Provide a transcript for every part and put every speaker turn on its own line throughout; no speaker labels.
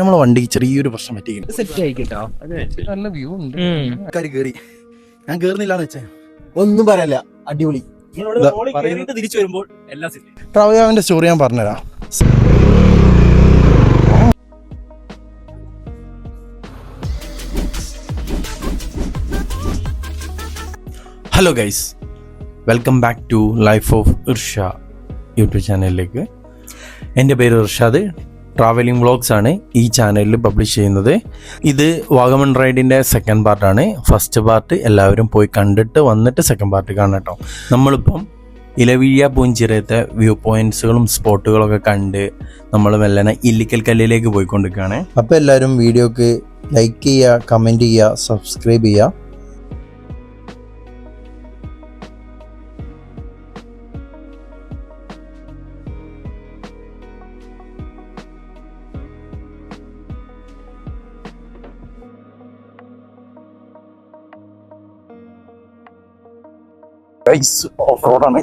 നമ്മളെ വണ്ടിക്ക് ചെറിയൊരു പ്രശ്നം പറ്റിയിരുന്നു.
സെറ്റ് ആയിട്ടോ,
നല്ല വ്യൂ ഉണ്ട്. കേറി ഞാൻ കേറുന്നില്ലാന്ന് വെച്ചേ ഒന്നും പറയല്ല, അടിപൊളി.
തിരിച്ചു വരുമ്പോൾ എല്ലാം സെറ്റ്.
ട്രാവലിന്റെ സ്റ്റോറി ഞാൻ പറഞ്ഞുതരാം. Hello guys, welcome back to life of Irsha YouTube ചാനലിലേക്ക്. എൻ്റെ പേര് ഇർഷാദ്. ട്രാവലിംഗ് വ്ളോഗ്സ് ആണ് ഈ ചാനലിൽ പബ്ലിഷ് ചെയ്യുന്നത്. ഇത് വാഗമൺ റൈഡിൻ്റെ സെക്കൻഡ് പാർട്ടാണ്. ഫസ്റ്റ് പാർട്ട് എല്ലാവരും പോയി കണ്ടിട്ട് വന്നിട്ട് സെക്കൻഡ് പാർട്ട് കാണാം കേട്ടോ. നമ്മളിപ്പം ഇലവീഴ പൂഞ്ചിറയത്തെ വ്യൂ പോയിൻറ്റ്സുകളും സ്പോട്ടുകളൊക്കെ കണ്ട് നമ്മൾ മെല്ലനെ ഇല്ലിക്കൽ കല്ലിലേക്ക് പോയിക്കൊണ്ടിരിക്കുകയാണ്. അപ്പോൾ എല്ലാവരും വീഡിയോക്ക് ലൈക്ക് ചെയ്യുക, കമൻറ്റ് ചെയ്യുക, സബ്സ്ക്രൈബ് ചെയ്യുക. ഓഫ് റോഡാണ്.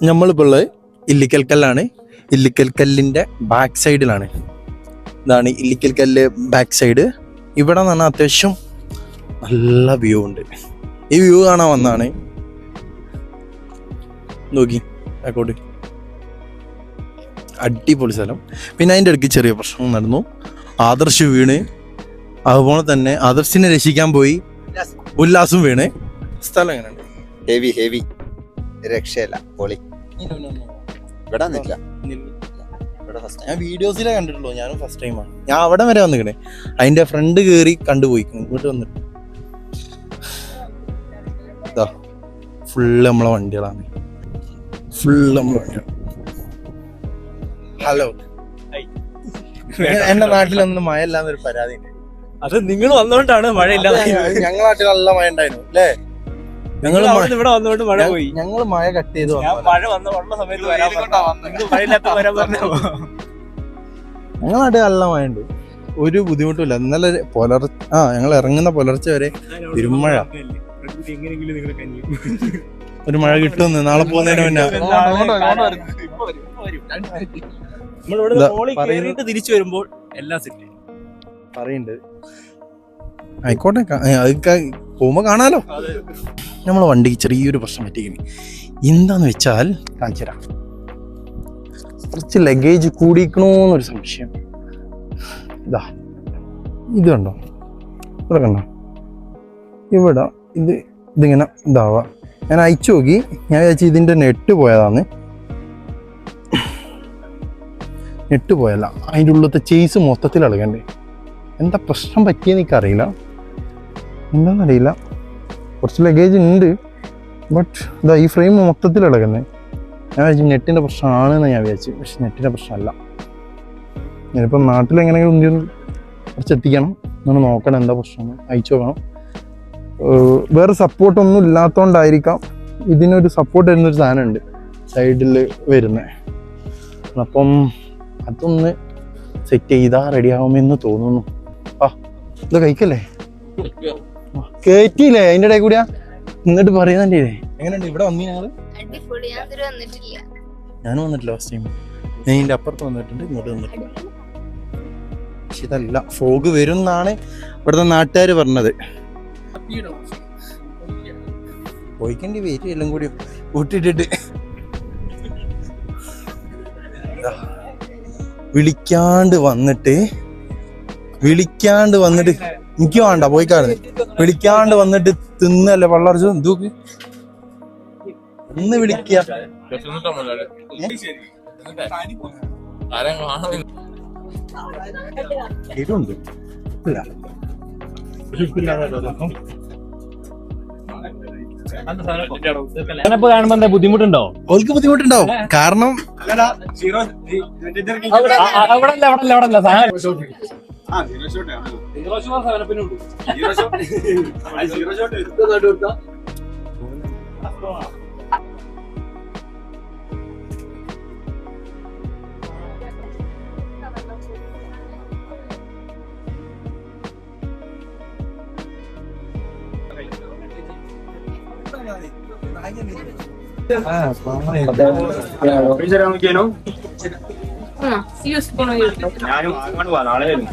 നമ്മളിപ്പോൾ ഉള്ളത് ഇല്ലിക്കൽ കല്ലാണ്. ഇല്ലിക്കൽ കല്ലിൻ്റെ ബാക്ക് സൈഡിലാണ്. ഇതാണ് ഇല്ലിക്കൽ കല്ല് ബാക്ക് സൈഡ്. ഇവിടെ എന്ന് പറഞ്ഞാൽ അത്യാവശ്യം നല്ല വ്യൂ ഉണ്ട്. ഈ വ്യൂ കാണാൻ വന്നാണ്. നോക്കി അങ്ങോട്ട്, അടിപൊളി സ്ഥലം. പിന്നെ അതിൻ്റെ ഇടയ്ക്ക് ചെറിയ പ്രശ്നം നടന്നു. ആദർശ് വീണ്, അതുപോലെ തന്നെ ആദർശിനെ രക്ഷിക്കാൻ പോയി ഉല്ലാസും വീണ്. സ്ഥലം എങ്ങനെയുണ്ട്?
ഹെവി രക്ഷയില്ല, പൊളി. ഇവിടെ
ഞാൻ വീഡിയോസിലേ കണ്ടിട്ടുള്ളൂ, ഞാനും ഫസ്റ്റ് ടൈമാണ്. ഞാൻ അവിടെ വരെ വന്നിക്കണേ, അതിന്റെ ഫ്രണ്ട് കയറി കണ്ടുപോയിക്കുന്നു. ഇങ്ങോട്ട് വന്നിട്ട് ഫുള്ള് നമ്മളെ വണ്ടികളാണ്. ഹലോ, എന്റെ നാട്ടിലൊന്നും മഴ ഇല്ലാന്നൊരു പരാതി ഉണ്ട്.
അത് നിങ്ങൾ വന്നോണ്ടാണ് മഴയില്ലാതെ.
ഞങ്ങളുടെ നാട്ടിൽ നല്ല മഴ ഉണ്ടായിരുന്നു അല്ലേ?
ഞങ്ങൾ ഇവിടെ വന്നോണ്ട് മഴ പോയി.
ഞങ്ങള് മഴ കട്ട് ചെയ്ത്
മഴ വന്ന സമയത്ത്
ഞങ്ങളുടെ നാട്ടിൽ നല്ല മഴ ഉണ്ട്, ഒരു ബുദ്ധിമുട്ടില്ല. ഇന്നലെ ഞങ്ങൾ ഇറങ്ങുന്ന പുലർച്ചെ വരെ ഇരുമഴ. ഒരു മഴ കിട്ടുമെന്ന് നാളെ പോകുന്നതിന് മുന്നേ
തിരിച്ചു വരുമ്പോൾ എല്ലാം സെറ്റ്
പറയുന്നുണ്ട്. ആയിക്കോട്ടെ, അതൊക്കെ പോകുമ്പോ കാണാലോ. നമ്മളെ വണ്ടിക്ക് ചെറിയൊരു പ്രശ്നം പറ്റിക്കുന്നു. എന്താന്ന് വെച്ചാൽ കാണിച്ചുതരാം. കുറച്ച് ലഗേജ് കൂടിക്കണോന്നൊരു സംശയം. ഇത് കണ്ടോ, ഇവിടെ കണ്ടോ, ഇവിടെ ഇതിങ്ങനെ ഇതാവാ. ഞാൻ അയച്ചു നോക്കി, ഞാൻ വിചാരിച്ചു ഇതിൻ്റെ നെറ്റ് പോയതാണ്. നെറ്റ് പോയല്ല, അതിൻ്റെ ഉള്ളത്തെ ചേസ് മൊത്തത്തിൽ ഇളകണ്ടേ. എന്താ പ്രശ്നം പറ്റിയെന്ന് എനിക്കറിയില്ല, എന്താണെന്നറിയില്ല. കുറച്ച് ലഗേജ് ഉണ്ട്, ബട്ട് ഇതാ ഈ ഫ്രെയിം മൊത്തത്തിൽ ഇളകുന്നത്. ഞാൻ വിചാരിച്ചു നെറ്റിൻ്റെ പ്രശ്നമാണെന്ന് ഞാൻ വിചാരിച്ചു, പക്ഷെ നെറ്റിൻ്റെ പ്രശ്നമല്ല. ഞാനിപ്പം നാട്ടിലെങ്ങനെയെങ്കിലും എന്തെങ്കിലും കുറച്ച് എത്തിക്കണം, നമ്മൾ നോക്കണം എന്താ പ്രശ്നം, അയച്ചു നോക്കണം. വേറെ സപ്പോർട്ടൊന്നും ഇല്ലാത്തതുകൊണ്ടായിരിക്കാം. ഇതിനൊരു സപ്പോർട്ട് വരുന്നൊരു സാധനം ഉണ്ട് സൈഡിൽ വരുന്നത്. അപ്പം അതൊന്ന് സെറ്റ് ചെയ്താൽ റെഡിയാവുമെന്ന് തോന്നുന്നു. ഇത് കഴിക്കല്ലേ, കേറ്റിയില്ലേ അതിൻ്റെ ഇടയിൽ കൂടിയാ. എന്നിട്ട് പറയുന്നേ എങ്ങനെയുണ്ട് ഇവിടെ വന്നി ഞങ്ങള്? ഞാനും വന്നിട്ടില്ല ഫസ്റ്റ് ടൈം. ഞാൻ ഇതിൻ്റെ അപ്പുറത്ത് വന്നിട്ടുണ്ട്, ഇങ്ങോട്ട് വന്നിട്ടില്ല. പക്ഷെ ഇതല്ല, ഫോഗ് വരും എന്നാണ് ഇവിടുത്തെ നാട്ടുകാർ പറഞ്ഞത്. പോയിക്കേണ്ടി വെയിറ്റ് എല്ലാം കൂടി കൂട്ടിട്ടിട്ട് വിളിക്കാണ്ട് വന്നിട്ട് എനിക്ക് വേണ്ട പോയിക്കാണ്. വിളിക്കാണ്ട് വന്നിട്ട് തിന്നല്ലേ പള്ളർച്ചു ദൂക്ക് ഒന്ന് വിളിക്ക. ഇതുണ്ട്
കാണുമ്പോ എന്താ ബുദ്ധിമുട്ടുണ്ടോ?
ഓൾക്ക് ബുദ്ധിമുട്ടുണ്ടാവും, കാരണം
ഞാനും അങ്ങോട്ട് പോവാ, നാളെ വരും.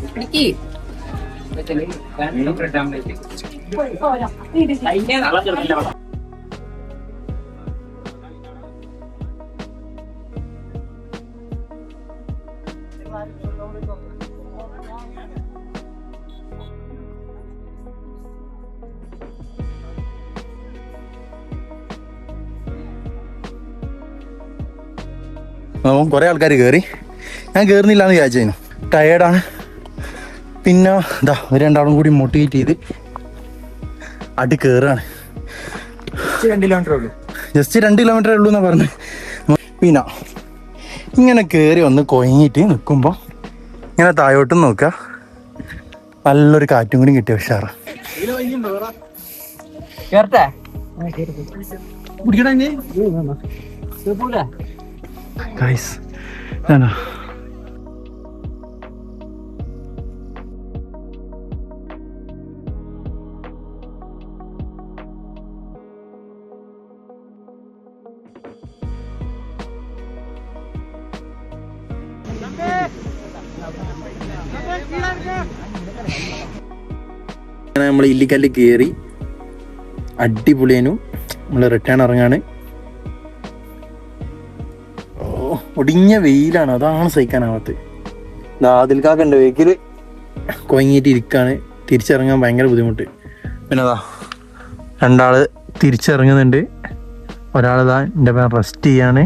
കുറെ ആൾക്കാർ കയറി, ഞാൻ കയറുന്നില്ല എന്ന് വിചാരിച്ചു. ടയേർഡാണ്. പിന്നെ ഇതാ ഒരു രണ്ടാളും കൂടി മോട്ടിവേറ്റ് ചെയ്ത് അടി കയറുകയാണ്. ജസ്റ്റ് 2 കിലോമീറ്റർ ഉള്ളൂ എന്നാ പറഞ്ഞത്. പിന്നെ ഇങ്ങനെ കയറി വന്ന് കൊയങ്ങിയിട്ട് നിൽക്കുമ്പോൾ ഇങ്ങനെ താഴോട്ടും നോക്കുക, നല്ലൊരു കാറ്റും കൂടി കിട്ടിയ ഉഷാറ്. ഗൈസ് ഞാനാ നമ്മൾ ഇല്ലിക്കല്ല് കയറി അടിപൊളിയേനു. നമ്മൾ റിട്ടേൺ ഇറങ്ങാണ്. ഒടിഞ്ഞ വെയിലാണ്, അതാണ് സഹിക്കാനാവാത്തത്. അതിൽക്കാക്കണ്ട് വെഹിക്കിൽ കൊയങ്ങിയിട്ട് ഇരിക്കാണ്. തിരിച്ചിറങ്ങാൻ ഭയങ്കര ബുദ്ധിമുട്ട്. പിന്നെ അതാ 2 ആള് തിരിച്ചിറങ്ങുന്നുണ്ട്. ഒരാളിതാ എൻ്റെ പേര് റെസ്റ്റ് ചെയ്യാണ്.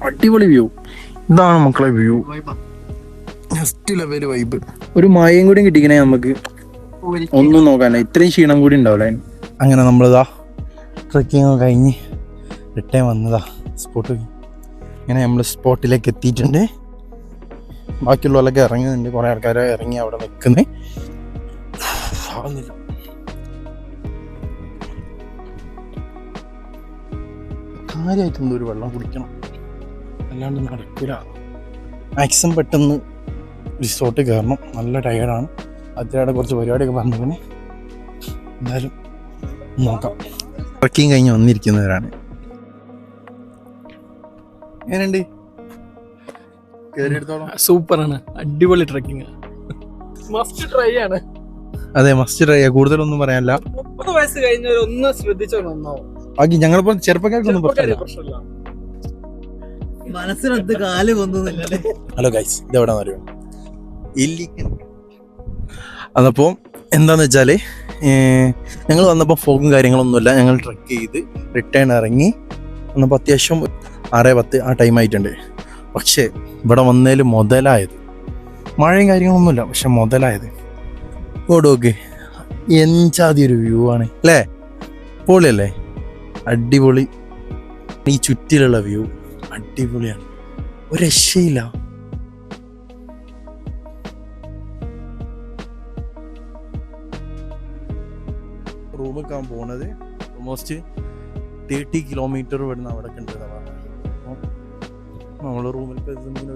അടിപൊളി വ്യൂ. ഇതാണ് മക്കളെ വ്യൂ, ജസ്റ്റ് ലെവൽ വൈബ്. ഒരു മഴയും കൂടി കിട്ടിക്കണേ നമുക്ക് ഒന്നും നോക്കാനില്ല, ഇത്രയും ക്ഷീണം കൂടി ഉണ്ടാവില്ല. അങ്ങനെ നമ്മളിതാ ട്രക്കിങ് കഴിഞ്ഞ് റിട്ടേൺ വന്നതാ സ്പോട്ട്. ഇങ്ങനെ നമ്മൾ സ്പോട്ടിലേക്ക് എത്തിയിട്ടുണ്ട്. ബാക്കിയുള്ളവരൊക്കെ ഇറങ്ങുന്നുണ്ട്. കുറേ ആൾക്കാർ ഇറങ്ങി അവിടെ നിൽക്കുന്നത് ആവുന്നില്ല. കാര്യമായിട്ട് എന്തോ വെള്ളം കുടിക്കണം, അല്ലാണ്ട് നടക്കില്ല. മാക്സിമം പെട്ടെന്ന് റിസോർട്ട് കയറണം. നല്ല ടയേർഡാണ്. അതിലൂടെ കുറച്ച് പരിപാടിയൊക്കെ പറഞ്ഞിങ്ങനെ എന്തായാലും നോക്കാം. ട്രക്കിങ് കഴിഞ്ഞ് വന്നിരിക്കുന്നവരാണ്. എങ്ങനെയുണ്ട്?
സൂപ്പറാണ്, അടിപൊളി ട്രക്കിങ്, മസ്റ്റ് ട്രൈ ആണ്.
അതെ, മസ്റ്റ് ട്രൈ. കൂടുതലൊന്നും പറയാനില്ല.
30 വയസ്സ് കഴിഞ്ഞവർ ഒന്ന് ശ്രദ്ധിച്ചോ നന്നാവും.
ബാക്കി ഞങ്ങളിപ്പോ ചെറുപ്പക്കാർക്കൊന്നും പ്രശ്നമില്ല.
മനസ്സിനകത്ത് കാല് കൊന്നുന്നില്ലല്ലേ.
ഹലോ ഗൈസ്, ഇതെവിടെന്ന് അറിയോ? ഇല്ലിക്കൽ. അതപ്പോൾ എന്താന്ന് വെച്ചാല് ഞങ്ങൾ വന്നപ്പോൾ ഫോഗും കാര്യങ്ങളൊന്നുമില്ല. ഞങ്ങൾ ട്രക്ക് ചെയ്ത് റിട്ടേൺ ഇറങ്ങി വന്നപ്പോൾ അത്യാവശ്യം 6:10 ആ ടൈം ആയിട്ടുണ്ട്. പക്ഷേ ഇവിടെ വന്നതിൽ മുതലായത്, മഴയും കാര്യങ്ങളൊന്നുമില്ല, പക്ഷെ മുതലായത് ഓക്കെ എഞ്ചാതി ഒരു വ്യൂ ആണ് അല്ലേ? പൊളിയല്ലേ? അടിപൊളി. ഈ ചുറ്റിലുള്ള വ്യൂ അടിപൊളിയാണ്, ഒരു രക്ഷയില്ല. റൂമിക്കാൻ പോണത് ഓൾമോസ്റ്റ് 30 കിലോമീറ്റർ ഇവിടുന്ന് അവിടെ കണ്ടതാണ്. നമ്മൾ റൂമിൽ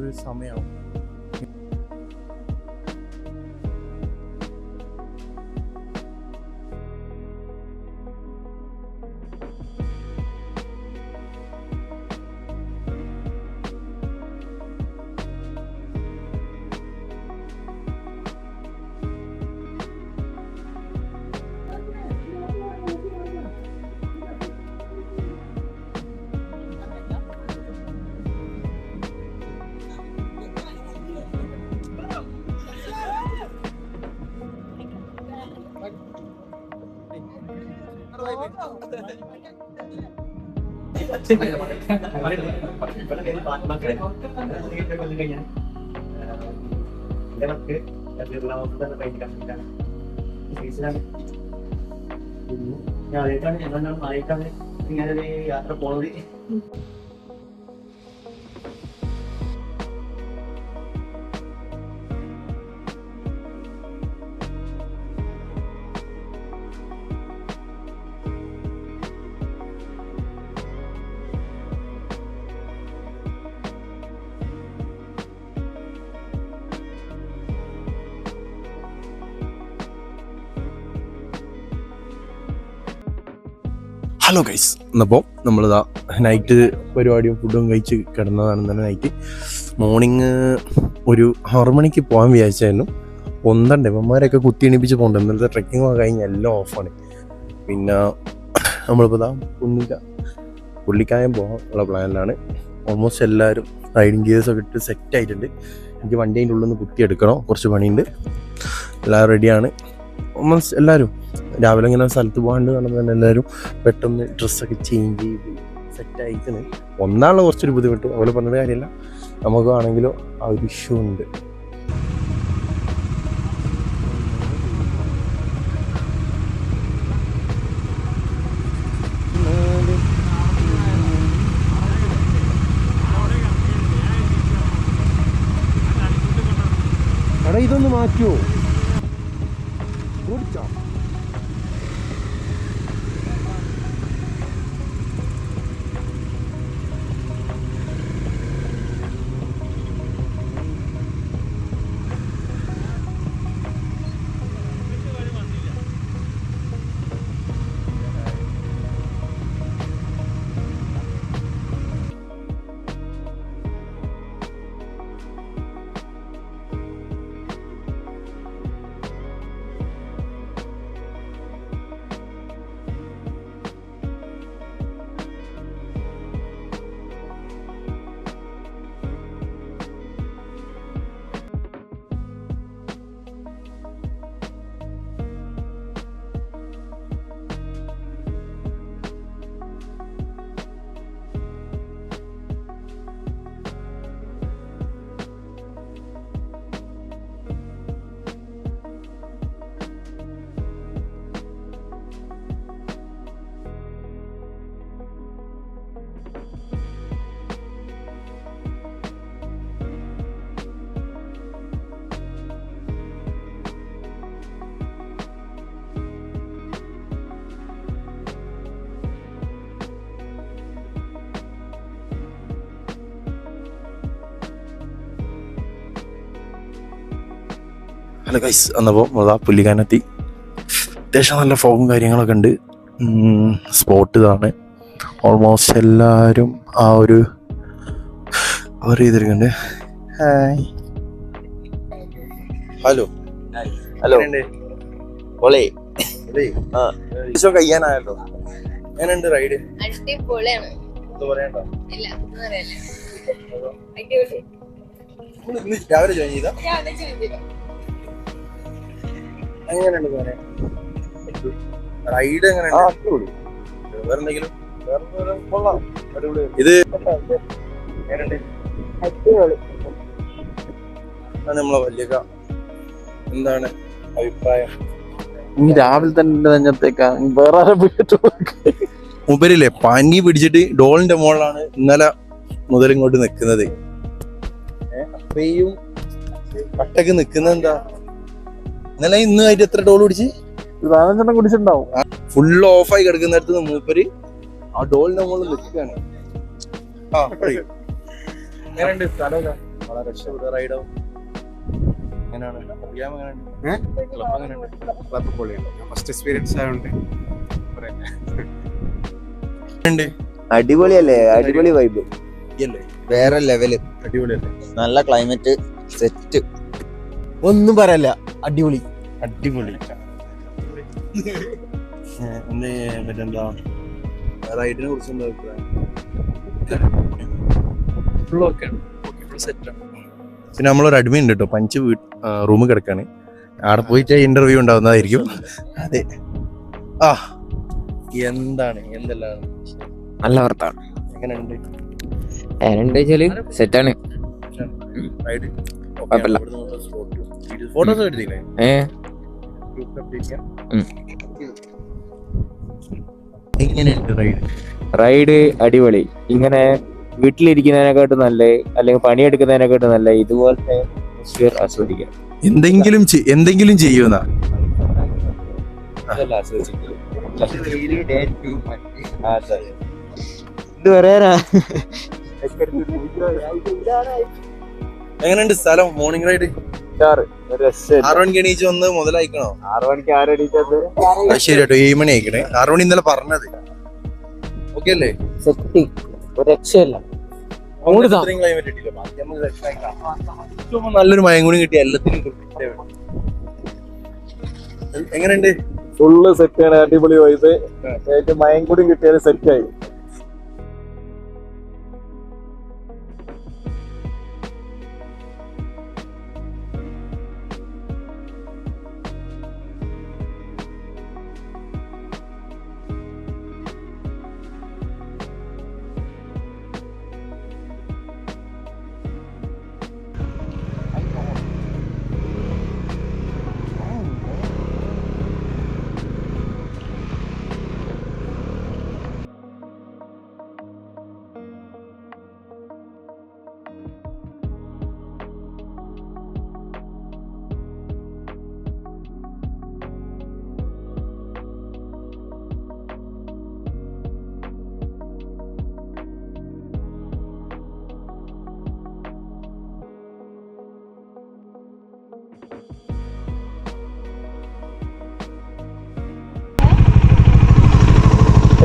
ഒരു സമയമാവും.
ഇങ്ങനെ യാത്ര പോണത്.
ഹലോ ഗൈസ്, എന്നപ്പോൾ നമ്മളിതാ നൈറ്റ് പരിപാടിയും ഫുഡും കഴിച്ച് കിടന്നതാണ്. തന്നെ നൈറ്റ് മോർണിംഗ് ഒരു 6 മണിക്ക് പോകാൻ വിചാരിച്ചായിരുന്നു. ഒന്നണ്ട് ഇവന്മാരൊക്കെ കുത്തി എണീപ്പിച്ച് പോകണ്ട. ഇന്നലത്തെ ട്രെക്കിങ് കഴിഞ്ഞ് എല്ലാം ഓഫാണ്. പിന്നെ നമ്മളിപ്പോൾ ഇതാ പുള്ളിക്കായം പോകാൻ ഉള്ള പ്ലാനിലാണ്. ഓൾമോസ്റ്റ് എല്ലാവരും റൈഡിങ് ഗിയേഴ്സൊക്കെ ഇട്ട് സെറ്റ് ആയിട്ടുണ്ട്. എനിക്ക് വണ്ടി അതിൻ്റെ ഉള്ളിൽ നിന്ന് കുത്തിയെടുക്കണം, കുറച്ച് പണിയുണ്ട്. എല്ലാവരും റെഡിയാണ്. ഓൾമോസ്റ്റ് എല്ലാവരും രാവിലെ ഇങ്ങനെ സ്ഥലത്ത് പോകാണ്ട് കാണുമ്പോൾ തന്നെ എല്ലാവരും പെട്ടെന്ന് ഡ്രസ്സൊക്കെ ചേഞ്ച് ചെയ്ത് സെറ്റായിക്കണ്. ഒന്നാണല്ലോ കുറച്ചൊരു ബുദ്ധിമുട്ട്. അതുപോലെ പറഞ്ഞിട്ട് കാര്യമില്ല, നമുക്ക് ആണെങ്കിലോ ആ ഒരു ഇഷ്യൂ ഉണ്ട്. എടാ ഇതൊന്ന് മാറ്റുമോ? ഓടിച്ചോ? ഹലോ ഗൈസ്, എന്നപ്പോൾ അതാ പുല്ലിക്കാനെത്തി. അത്യാവശ്യം നല്ല ഫോഗും കാര്യങ്ങളൊക്കെ ഉണ്ട്. സ്പോട്ട് ഇതാണ്. ഓൾമോസ്റ്റ് എല്ലാവരും ആ ഒരു കവർ ചെയ്തിരിക്കുന്നുണ്ട്. ഹായ്, ഹലോ
ഹലോ പൊളി.
കഴിയാനായല്ലോ. എങ്ങനെയുണ്ട് റൈഡ്?
അടിപൊളിയാണ്.
പറയണ്ടോ?
ഇല്ല, ഒന്നും അറിയില്ല. അടിപൊളി.
രാവിലെ ജോയിൻ ചെയ്താ
രാവിലെ ചെയ്തില്ല.
എങ്ങനെയുണ്ട് റൈഡ്? എങ്ങനെയുണ്ട്? വേറെ എന്തെങ്കിലും? ഇത് എങ്ങനെയുണ്ട്? നമ്മളെ വലിയ എന്താണ് അഭിപ്രായം?
രാവിലെ തന്നെ രംഗത്തേക്കാ വേറെ
മുമ്പരില്ലേ പനി പിടിച്ചിട്ട് ഡോളിന്റെ മുകളിലാണ് ഇന്നലെ മുതൽ ഇങ്ങോട്ട് നിക്കുന്നത്. അത്രയും കട്ടക്ക് നിക്കുന്ന എന്താ? ഇന്നലെ ഇന്ന് ആയിട്ട് എത്ര ഡോൾ പിടിച്ച്?
4-5 കുടിച്ചിട്ടുണ്ടാവും.
ഫുള്ള് ഓഫായി കിടക്കുന്നിടത്ത് മൂപ്പര് ആ ഡോളിന്റെ മുകളിൽ നിൽക്കുകയാണ്. വളരെ രക്ഷപ്പെട്ട റൈഡാവും.
ഫസ്റ്റ് എക്സ്പീരിയൻസ് ആയതുകൊണ്ട്
അടിപൊളിയല്ലേ? അടിപൊളി വൈബ്,
വേറെ ലെവല്.
അടിപൊളിയല്ലേ?
നല്ല ക്ലൈമറ്റ് സെറ്റ്.
ഒന്നും പറയല്ല, അടിപൊളി.
അടിപൊളി. മറ്റെന്താ റൈഡിനെ കുറിച്ച് എന്താ അഭിപ്രായം? പിന്നെ നമ്മളൊരു അഡ്മിൻ ഉണ്ട് കേട്ടോ, പഞ്ച് റൂമിൽ കിടക്കാണ്. അവിടെ പോയിട്ട് ഇന്റർവ്യൂ ഉണ്ടാവുന്നതായിരിക്കും. അതെ. ആ എന്താണ് എന്തെല്ലാം
നല്ല വർത്താണ്.
എങ്ങനെയുണ്ട്
സെറ്റാണ്.
റൈഡ്?
കുഴപ്പമില്ല.
ഫോട്ടോസ് എടുത്തില്ലേ? എങ്ങനെയുണ്ട് റൈഡ്?
റൈഡ് അടിപൊളി. ഇങ്ങനെ വീട്ടിലിരിക്കുന്നതിനെക്കാട്ടും നല്ല, അല്ലെങ്കിൽ പണിയെടുക്കുന്നതിനെക്കാട്ടും നല്ല ഇതുപോലത്തെ അറ്റ്മോസ്ഫിയർ ആസ്വദിക്കാം.
എന്തെങ്കിലും ചെയ്യുന്ന
ഇത് പറയാനാ.
എങ്ങനെയുണ്ട് സ്ഥലം? മോർണിംഗ് റൈഡ് 6 മണിക്ക് എണീച്ച് വന്ന് മുതലായിക്കണോ?
6 മണിക്ക് ആരെണീച്ചത്?
ശരി കേട്ടോ, 7 മണി ആയിക്കണേ. 6 മണി ഇന്നലെ പറഞ്ഞത്. പൊളിക്കല്ലേ?
സെറ്റ് ഒരു രക്ഷയില്ല. മൂട് താ.
ഇത്രയും climate കിട്ടിയില്ല. ബാക്കി നമുക്ക് രക്ഷായിക്കാം. ഏറ്റവും നല്ലൊരു മയം കൂടി കിട്ടിയ എല്ലാത്തിനും കിട്ടിയ എങ്ങനെയുണ്ട്?
ഫുള്ള് സെറ്റാണ്, അടിപൊളി വൈബ്. ഏറ്റവും മയം കൂടി കിട്ടിയാൽ സെറ്റായി.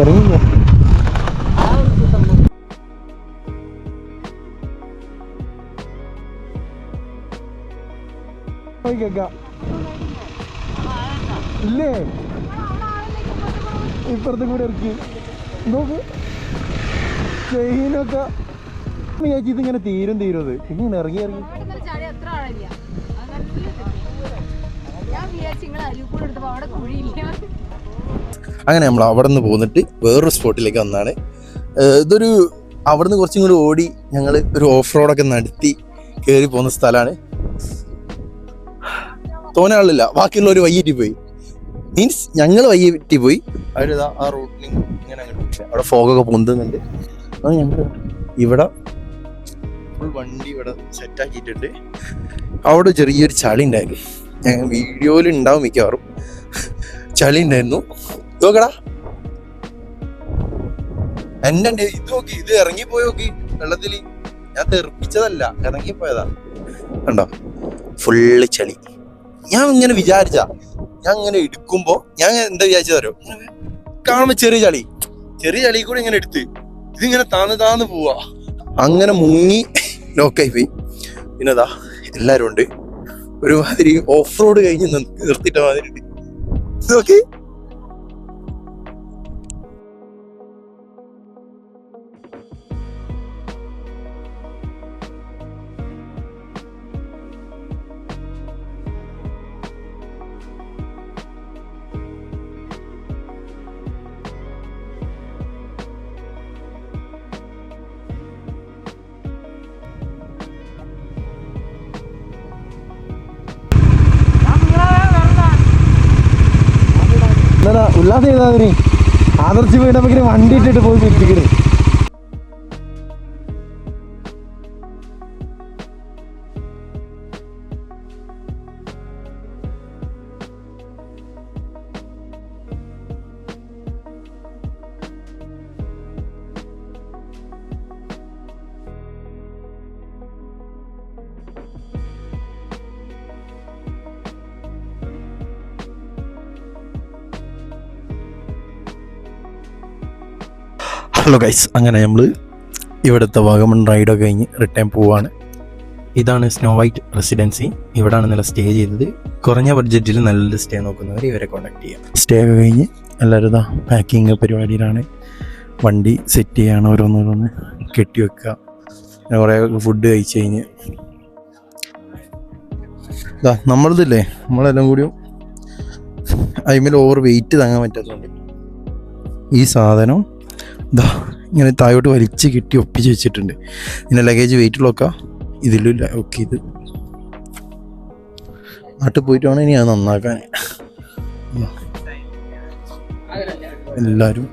ഇറങ്ങി ഇല്ലേ? ഇപ്പുറത്തും കൂടെ ഇറക്കി നോക്ക്. ചെയിനൊക്കെ ഇതിങ്ങനെ തീരും ഇത് പിന്നെ ഇറങ്ങി ഇറങ്ങി. അങ്ങനെ നമ്മൾ അവിടെ നിന്ന് പോന്നിട്ട് വേറൊരു സ്പോട്ടിലേക്ക് വന്നാണ്. ഇതൊരു അവിടെ നിന്ന് കുറച്ചും കൂടി ഓടി ഞങ്ങൾ ഒരു ഓഫ് റോഡൊക്കെ നടത്തി കയറി പോകുന്ന സ്ഥലമാണ്. തോന്നെ ആളില്ല, ബാക്കിയുള്ളവർ വയ്യേറ്റി പോയി. മീൻസ് ഞങ്ങൾ വയ്യേറ്റി പോയി. അവരിതാ ആ റോഡിന് ഇങ്ങനെ അവിടെ ഫോഗൊക്കെ പൊന്തുന്നുണ്ട്. അത് ഞങ്ങൾ ഇവിടെ ഫുൾ വണ്ടി ഇവിടെ സെറ്റാക്കിയിട്ടുണ്ട്. അവിടെ ചെറിയൊരു ചളി ഉണ്ടായിരുന്നു, ഞങ്ങൾ വീഡിയോയിൽ ഉണ്ടാവും മിക്കവാറും. ചളി ഉണ്ടായിരുന്നു. നോക്കടാ എന്റെ ഇത് നോക്കി, ഇത് ഇറങ്ങിപ്പോയി നോക്കി വെള്ളത്തിൽ. ഞാൻ തെറിപ്പിച്ചതല്ല, ഇറങ്ങിപ്പോയതാ. കണ്ടോ ഫുള്ള് ചളി. ഞാൻ ഇങ്ങനെ ഞാൻ ഇങ്ങനെ എടുക്കുമ്പോ ഞാൻ എന്താ വിചാരിച്ചതോ, കാണുമ്പോ ചെറിയ ചളി കൂടെ ഇങ്ങനെ എടുത്ത് ഇതിങ്ങനെ താന്ന് പോവാ. അങ്ങനെ മുങ്ങി ലോക്കായി പോയി. പിന്നെതാ എല്ലാരും ഉണ്ട്, ഒരുമാതിരി ഓഫ് റോഡ് കഴിഞ്ഞ് നിർത്തിയിട്ട മാതിരി ഉണ്ട്. നോക്കി ഉല്ലാസം ചെയ്താതിന് ആദർശ് വീടപ്പോ വണ്ടി ഇട്ടിട്ട് പോയി പിടിച്ചിക്കണ്. ഹലോ ഗൈസ്, അങ്ങനെ നമ്മൾ ഇവിടുത്തെ വാഗമൺ റൈഡൊക്കെ കഴിഞ്ഞ് റിട്ടേൺ പോവാണ്. ഇതാണ് സ്നോ വൈറ്റ് റെസിഡൻസി. ഇവിടാണ് നല്ല സ്റ്റേ ചെയ്തത്. കുറഞ്ഞ ബഡ്ജറ്റിൽ നല്ലൊരു സ്റ്റേ നോക്കുന്നവർ ഇവരെ കോൺടാക്ട് ചെയ്യാം. സ്റ്റേ ഒക്കെ കഴിഞ്ഞ് എല്ലാവരും ഇതാ പാക്കിങ് പരിപാടിയിലാണ്. വണ്ടി സെറ്റ് ചെയ്യാണ്, ഓരോന്നോരോന്ന് കെട്ടി വെക്കുക. കുറേ ഫുഡ് കഴിച്ച് കഴിഞ്ഞ് ഇതാ നമ്മളതില്ലേ, നമ്മളെല്ലാം കൂടിയും അതിന്മേൽ ഓവർ വെയിറ്റ് താങ്ങാൻ പറ്റാത്തതുകൊണ്ട് ഈ സാധനം ഇതാ ഇങ്ങനെ താഴോട്ട് വലിച്ച് കെട്ടി ഒപ്പിച്ച് വെച്ചിട്ടുണ്ട്. പിന്നെ ലഗേജ് വെയിറ്റുള്ളൊക്കെ ഇതിലില്ല. ഓക്കെ, ഇത് നാട്ടിൽ പോയിട്ട് വേണം ഇനി അത് നന്നാക്കാൻ. എല്ലാവരും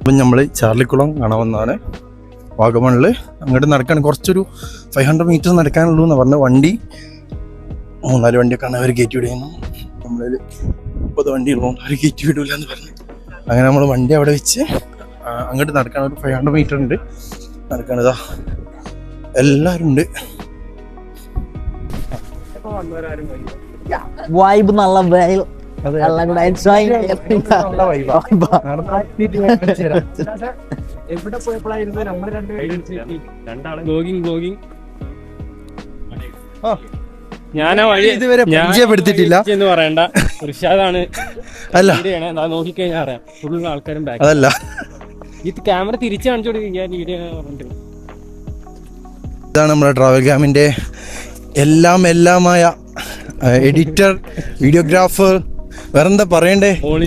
അപ്പം നമ്മൾ ചാർലിക്കുളം കാണാൻ വന്നതാണ്. വാഗമണിൽ അങ്ങോട്ട് നടക്കാൻ കുറച്ചൊരു 500 മീറ്റർ നടക്കാനുള്ളൂ എന്ന് പറഞ്ഞ വണ്ടി 3-4 വണ്ടിയൊക്കെയാണ് അവർ കയറ്റി വിടുന്നു. നമ്മളിൽ 30 വണ്ടിയുള്ളതുകൊണ്ട് അവർ കയറ്റി വിടില്ല എന്ന് പറഞ്ഞു. അങ്ങനെ നമ്മൾ വണ്ടി അവിടെ വെച്ച് അങ്ങോട്ട് നടക്കാൻ ഒരു 500 മീറ്റർ ഉണ്ട് നടക്കാനിതാ എല്ലാവരും ഉണ്ട്.
വൈബ് നല്ല വൈബ്.
എവിടെ പോയപ്പോഴായിരുന്നു നമ്മൾ ബ്ലോഗിങ് ഞാൻ
ഇതുവരെ പരിചയപ്പെടുത്തിയിട്ടില്ല
എന്ന് പറയണ്ട. ഋഷാദാണ്
അല്ല
നോക്കിക്കഴിഞ്ഞാൽ അറിയാം. ഫുൾ ആൾക്കാരും ബാക്ക്.
അതല്ല
ഈ ക്യാമറ തിരിച്ചു കാണിച്ചോണ്ടിരിക്കാൻ വീഡിയോ പറഞ്ഞിട്ട്.
ഇതാണ് നമ്മുടെ ട്രാവൽ ഗ്രാമിൻ്റെ എല്ലാമായ എഡിറ്റർ, വീഡിയോഗ്രാഫർ, വേറെന്താ പറയണ്ടേ, ഓൾ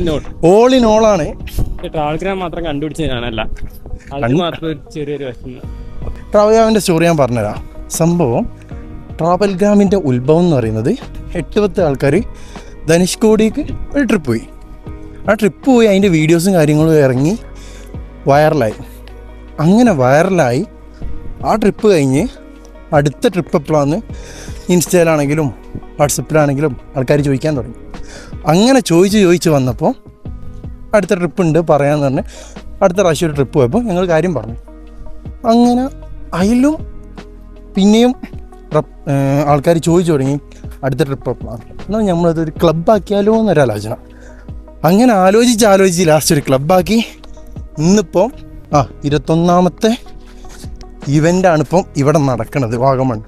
ഇൻ ഓൾ ആണ്.
ട്രാവൽ ഗ്രാം മാത്രം കണ്ടുപിടിച്ച ഞാനല്ല, അത് മാത്രം ഒരു ചെറിയൊരു വിഷമം.
ട്രാവൽ ഗ്രാമിൻ്റെ സ്റ്റോറി ഞാൻ പറഞ്ഞുതരാം. സംഭവം ട്രാവൽ ഗ്രാമിൻ്റെ ഉത്ഭവം എന്ന് പറയുന്നത് 8-10 ആൾക്കാർ ധനുഷ്കോടിക്ക് ഒരു ട്രിപ്പ് പോയി. ആ ട്രിപ്പ് പോയി അതിൻ്റെ വീഡിയോസും കാര്യങ്ങളും ഇറങ്ങി വൈറലായി. അങ്ങനെ വൈറലായി ആ ട്രിപ്പ് കഴിഞ്ഞ് അടുത്ത ട്രിപ്പ് എപ്പോഴാന്ന് ഇൻസ്റ്റയിലാണെങ്കിലും വാട്സപ്പിലാണെങ്കിലും ആൾക്കാർ ചോദിക്കാൻ തുടങ്ങി. അങ്ങനെ ചോദിച്ച് വന്നപ്പോൾ അടുത്ത ട്രിപ്പ് ഉണ്ട് പറയാമെന്ന് പറഞ്ഞ് അടുത്ത പ്രാവശ്യം ഒരു ട്രിപ്പ് പോയപ്പോൾ ഞങ്ങൾ കാര്യം പറഞ്ഞു. അങ്ങനെ അതിലും പിന്നെയും ആൾക്കാർ ചോദിച്ചു തുടങ്ങി അടുത്ത ട്രിപ്പ് എപ്പോഴാണ്. എന്നാൽ നമ്മളതൊരു ക്ലബ്ബാക്കിയാലോ എന്നൊരാലോചന. അങ്ങനെ ആലോചിച്ച് ലാസ്റ്റ് ഒരു ക്ലബ്ബാക്കി. ഇന്നിപ്പോൾ 21ാമത്തെ ഇവൻ്റാണ് ഇപ്പം ഇവിടെ നടക്കുന്നത് വാഗമൺ.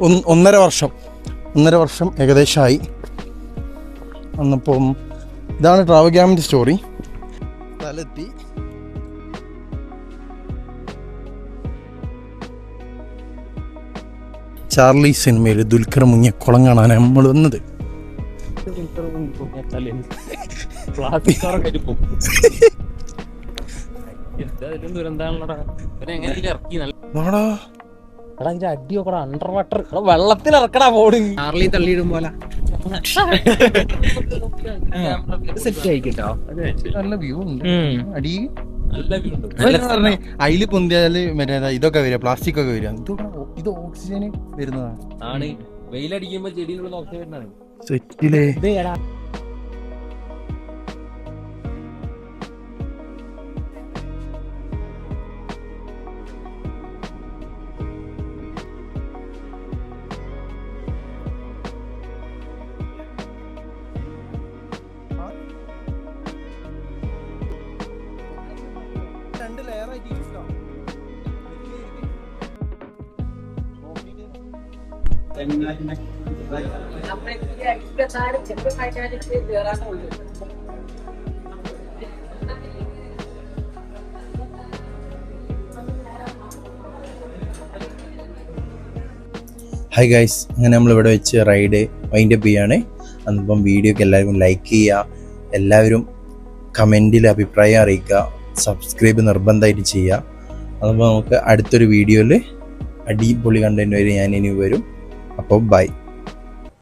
1.5 വർഷം ഏകദേശമായി. അന്നപ്പം ഇതാണ് ട്രാവൽ ഗ്രാമിൻ്റെ സ്റ്റോറി. സ്ഥലത്തി ചാർലി സിനിമയിൽ ദുൽഖർ മുങ്ങിയ കുളം കാണാൻ നമ്മൾ വന്നത്.
അടിയോക്കടാ അണ്ടർ വാട്ടർ വെള്ളത്തിൽ ഇറക്കടാ ബോർഡ്.
ചാർലി തള്ളിയിടും പോലെ
സെറ്റ് ആയിട്ടോ.
നല്ല വ്യൂ ഉണ്ട്. അടി അതില് പൊന്തിയാല് മറ്റേ ഇതൊക്കെ വരിക, പ്ലാസ്റ്റിക് ഒക്കെ വരിക. ഇത് ഓക്സിജന് വരുന്നതാണ്.
വെയിലടിക്കുമ്പോ ചെടിയിലുള്ള ഓക്സിജൻ വരുന്നതാണ്.
സെറ്റിലെ ഹായ് ഗൈസ്, അങ്ങനെ നമ്മളിവിടെ വെച്ച് റൈഡ് വൈൻഡപ്പ് ചെയ്യാണ്. അന്നിപ്പം വീഡിയോക്ക് എല്ലാവരും ലൈക്ക് ചെയ്യുക, എല്ലാവരും കമൻറ്റിൽ അഭിപ്രായം അറിയിക്കുക, സബ്സ്ക്രൈബ് നിർബന്ധമായിട്ട് ചെയ്യുക. അതുമ്പോൾ നമുക്ക് അടുത്തൊരു വീഡിയോയിൽ അടിപൊളി കണ്ടന്റ് വരെ ഞാൻ ഇനി വരും. അപ്പോൾ ബൈ.